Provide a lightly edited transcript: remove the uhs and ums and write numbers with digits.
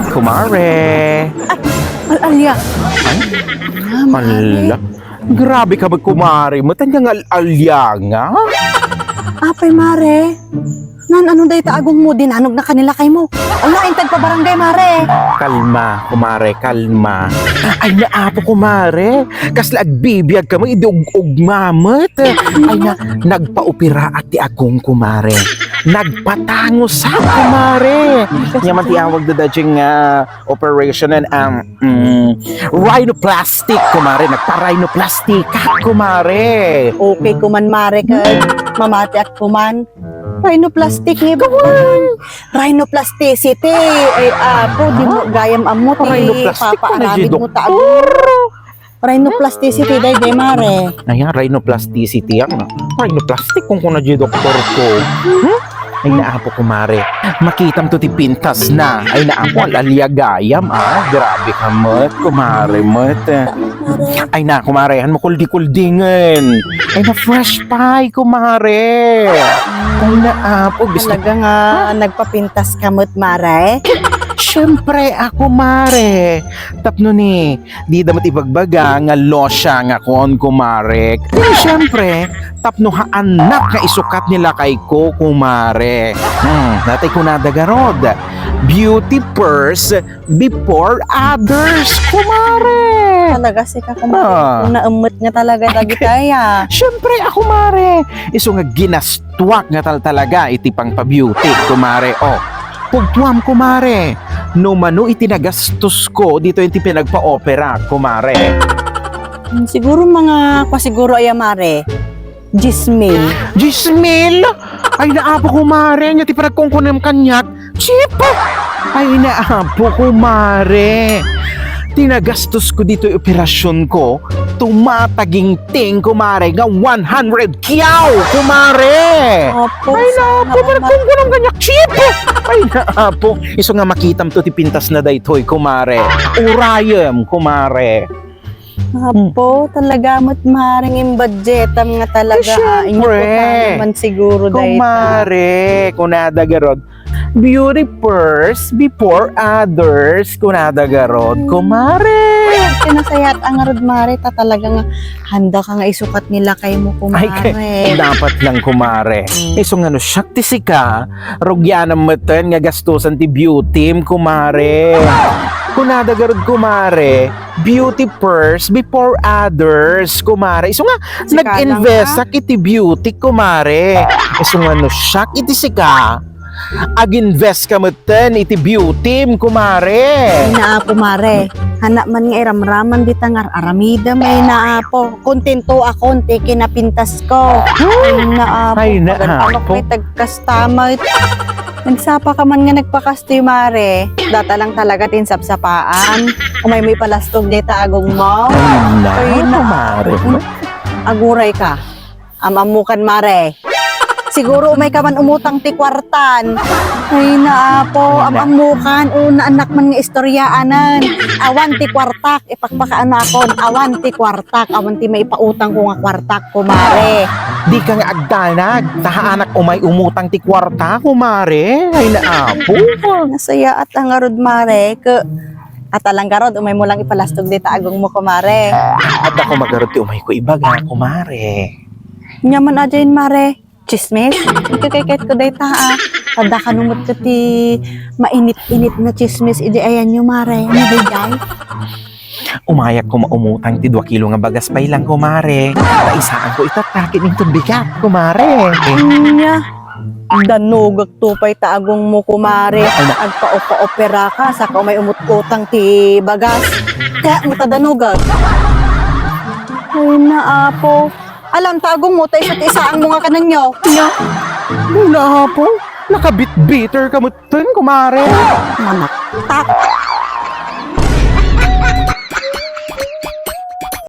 Kumare. Al-alya. Hala. Grabe ka kumare mo. Tanyang al-alya nga. Apay mare. Nan ano day taagong mo dinanog na kanila kay mo. Ala intag pa barangay mare. Kalma, kumare, kalma. Ay naapo, kumare. Kasla agbibiyag ka mo, idug-ugmamot. Ay na, nagpaupira at ti agong, kumare. Nagpatango sa, kumare. Yaman tiawag da dadyeng operation and rhinoplastic, kumare. Nagpa-rhinoplastic ka, kumare. Okay kuman mare kay mamati ak kuman. Rhinoplastic ni ba? Rhinoplasticity. Ay apo di mo gayam amot Rhinoplastic ka na, papaaramid G, mo taag. Rhinoplasticity day mare. Ayan, rhinoplasticity yan. Rhinoplastic kung kuna di doktor ko. Ay naapo, kumare. Makitam to ti pintas na. Ay naapo, alaliyagayam Grabe ka mat, kumare mat. Ay na, kumare, han mo kuldi-kuldingen. Ay na fresh pie, kumare. Ay naapo, gusto. Talaga nga nagpapintas kamot mare. Siyempre, ako, mare. Tapno ni, di damat ibagbaga nga losya nga kon, kumare. Siyempre, tapno ha anak nga isukat nila kay ko, kumare. Natay ko nadagarod. Beauty first before others, kumare. Talaga si ka kumare. Kung naumot nga talaga lagi kaya. Siyempre, ako, mare. Iso nga ginastwak nga talaga iti pang pa-beauty, kumare. Pugtuam, kumare. No mano itinagastos ko dito yung pinagpa-opera, kumare. Siguro mga pasiguro ay mare. 10,000. 10,000? Ay naapo, kumare. Nga ti pinagkungkunim kanyat. Chip! Ay naapo, kumare. Tinagastos ko dito yung operasyon ko. Tumataging-ting, kumare, nga 100 kyaw, kumare. Opo. Ay naapo, pinagkungkunim kanyak. Chip! Ay naapo. Iso nga makitam to ti pintas na daytoy, kumare. Urayam, kumare. Opo, talaga mo't maring yung budgetam nga talaga. Inyo po tayo man siguro dahil. Kumare, kunada garod. Beauty first before others, kunada garod, kumare. Kinasayat ang arod mare, talaga nga handa ka nga isukat nila kay mo kumare. Ay, dapat lang, kumare. Iso nga no, syakti si ka, rugyan ang matan nga gastusan ti beauty, kumare. Kunada garod, kumare. Beauty first before others, kumare. Iso nga, Sika nag-invest lang, sa iti beauty, kumare. Iso nga no, syak iti si ka. Ag-invest ka matan iti beauty, kumare. Ay naapo mare. Hanak man nga iramraman di tangar aramida may naapo. Kontento ako te kinapintas ko. Ay naapo. Ay, Pagod naapo. ano ko'y tagkastamay. Nagsapa ka man nga nagpakastoy mare. Data lang talaga tinsapsapaan. Umay may palastog dita agong mo. Ay na, kumare. Aguray ka. Amamukan mare. Siguro umay ka man umutang ti kwartan. Ay naapo, amamukan. Una anak man nga istoryaanan. Awan ti kwartak. Ipagpakaan akon. Awan ti kwartak. Awan ti may pautang ko nga kwartak, kumare. Di ka nga agdanag. Taha anak umay umutang ti kwarta, kumare. Ay naapo. Nasaya at ang arod mare. Atalang garod, umay mo lang ipalastog dita agong mo, kumare. At ako magarot ti umay ko ibaga, kumare. Nyaman adyan mare. Chismis? Ikakikit ko day taa. Kada kanumot ka ti mainit-init na chismis. Idi ayan nyo mare. Nabigay. Umayak ko maumutang ti 2 kilo nga bagas pay lang, kumare. Taisaan ko itatakin ng bigat, kumare. Nya. Danugag tupay taagong mo, kumare. Agpa-opera ka. Saka may umut-utang ti bagas. Kaya mo tadanugag. Ay naapo. Alam, tagong mo, tayo isa't isaang mga kanan nyo. Nyo. Wala po. Nakabit-bitter ka mo, kumare. Manak. Tak.